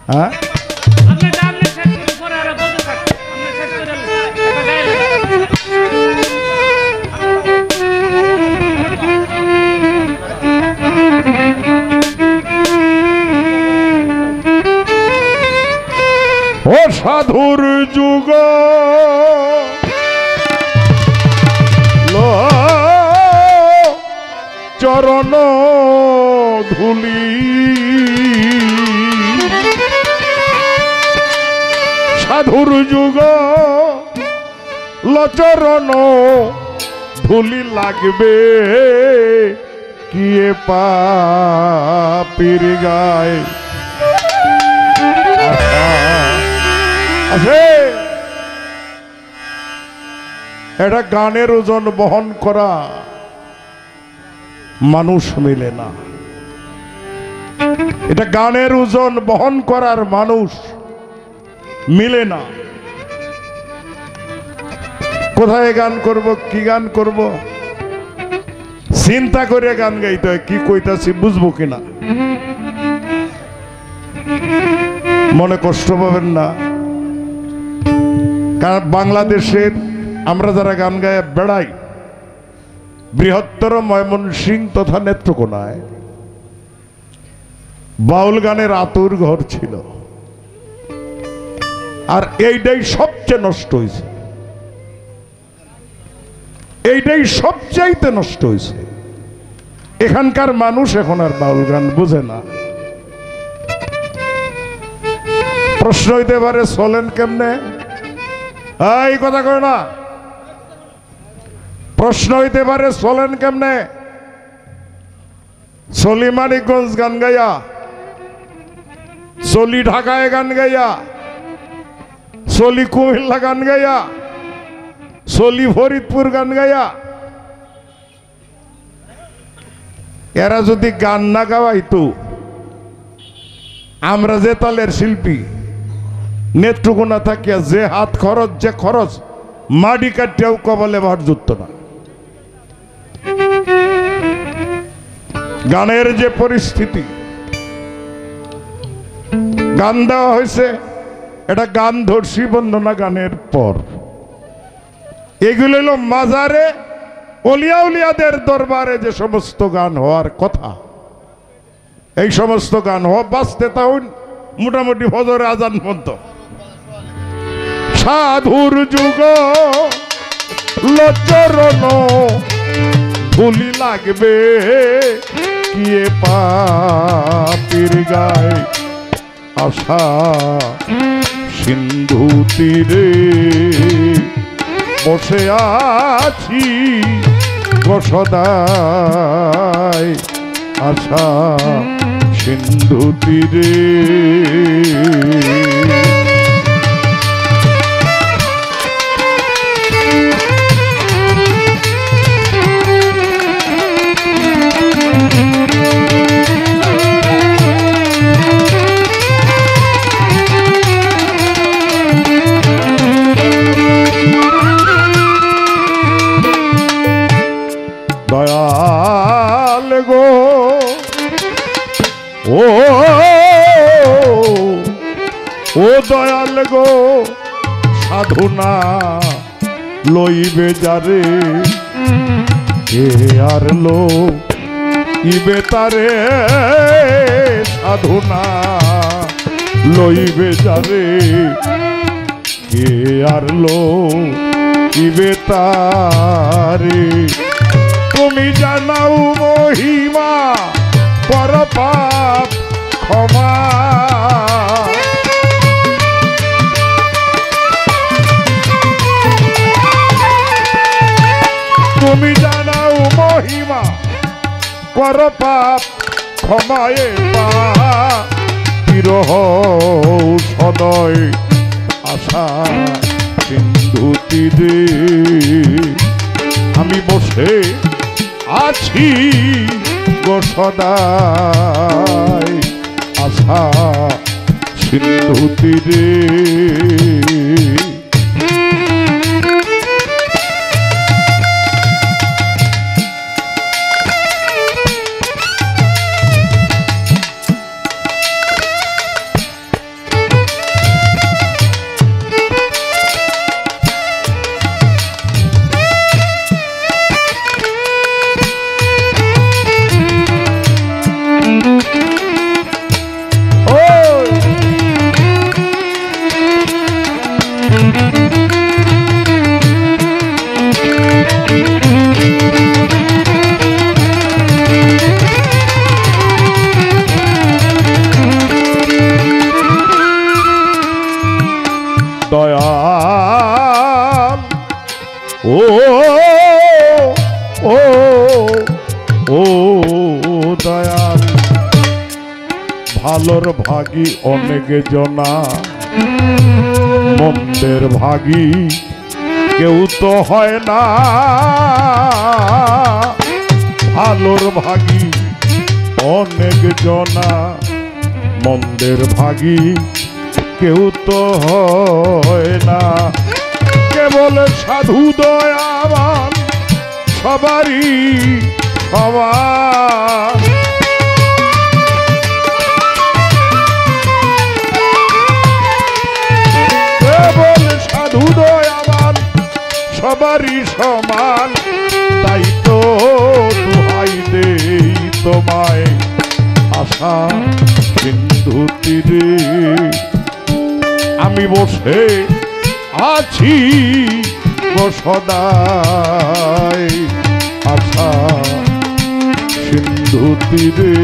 হ্যাঁ ও সাধুর যুগ চরণ ধুলি সাধুর যুগ লচরণ ধুলি লাগবে কিয়ে পাপির গায় আছে এটা গানের ওজন বহন করা মানুষ মিলে না এটা গানের ওজন বহন করার মানুষ মিলে না কোথায় গান করব কি গান করব চিন্তা করে গান গাইতে হয় কি কইতাছি বুঝবো কিনা মনে কষ্ট পাবেন না কারণ বাংলাদেশের আমরা যারা গান গায়ে বেড়াই বৃহত্তর ময়মনসিংহ তথা নেত্রকোনায় বাউল গানের আতুর ঘর ছিল আর এইটাই সবচেয়ে নষ্ট হয়েছে এইটাই সবচাইতে নষ্ট হয়েছে এখানকার মানুষ এখন আর বাউল গান বোঝে না প্রশ্ন হইতে পারে চলেন কেমনে এই কথা কয় না প্রশ্ন হইতে পারে চলেন কেমনে চলি মানিকগঞ্জ গান গাইয়া চলি ঢাকায় গান গাইয়া চলি কুমিল্লা গান গাইয়া চলি ফরিদপুর গান গাইয়া এরা যদি গান না গাওয়াইতো আমরা যে তালের শিল্পী নেত্রকোনা থাকিয়া যে হাত খরচ যে খরচ মাটি কাটিয়াও কপালে ভার জুটত না গানের যে পরিস্থিতি গান দেওয়া হয়েছে এটা গান ধর্ষী বন্দনা গানের পর এগুলো হলো মাজারে অলিয়া উলিয়াদের দরবারে যে সমস্ত গান হওয়ার কথা এই সমস্ত গান বাঁচতে তাও মোটামুটি ফজরে আজান পর্যন্ত সাধুর যুগ লচরণ ধুলি লাগবে কিয়ে পাপির গায় আশা সিন্ধু তীরে বসে আছি গসদায় আশা সিন্ধু তীরে দয়াল গো ও দয়াল গো সাধনা লইবে যারে কে আর লো ইবে তারে সাধনা লইবে যারে কে আর লো ইবে তারে তুমি জানাও মহিমা পর পাপ ক্ষমা তুমি জানাও মহিমা পর পাপ ক্ষমায়ে পা বিরহ সদয় আশা সিন্ধু তীরে আমি বসে আছি গো সদাই আশা সিন্ধু তীরে দয়াল ভালোর ভাগী অনেক জনা, মন্দের ভাগী কেউ তো হয় না। ভালোর ভাগী অনেক জনা, মন্দের ভাগী কেউ তো হয় না। কেবল সাধু দয়াবান সবারই সবার, কেবল সাধু দয়াবান সবারই সমান। তাই তো দুহাই দেই তোমায় আশা সিন্ধু তীরে, আমি বসে আছি গো সদাই আশা সিন্ধু তীরে।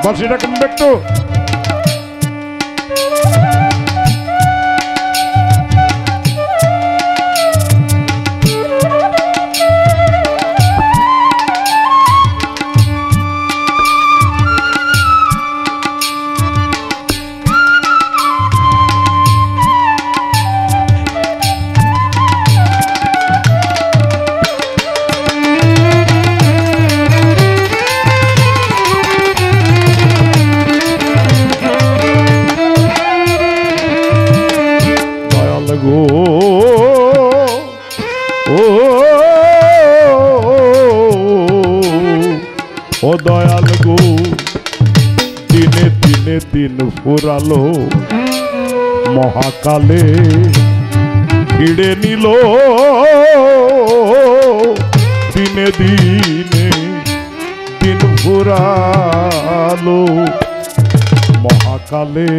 বাঁশিটা কমবে একটু। ও দয়াল গো, দিনে দিনে দিন ফুরালো, মহাকালে ভিড়ে নিল। দিনে দিনে দিন ফুরালো, মহাকালে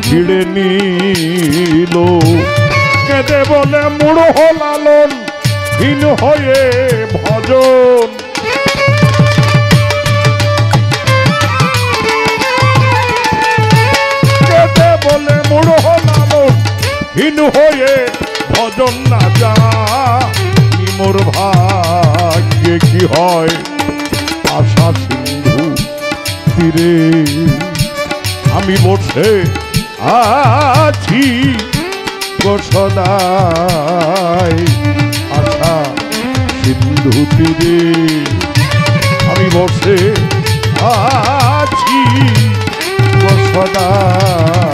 ভিড়ে নিল। কেঁদে বলে মুড়ো লালন হীন হয়ে ভজন, কেঁদে বলে মুড়ো লালন হীন হয়ে ভজন না যা। মোর ভাগ্যে কি হয় আশা সিন্ধু তীরে, আমি বসে আছি গো সদাই আশা সিন্ধু তীরে, আমি বসে আছি গো সদাই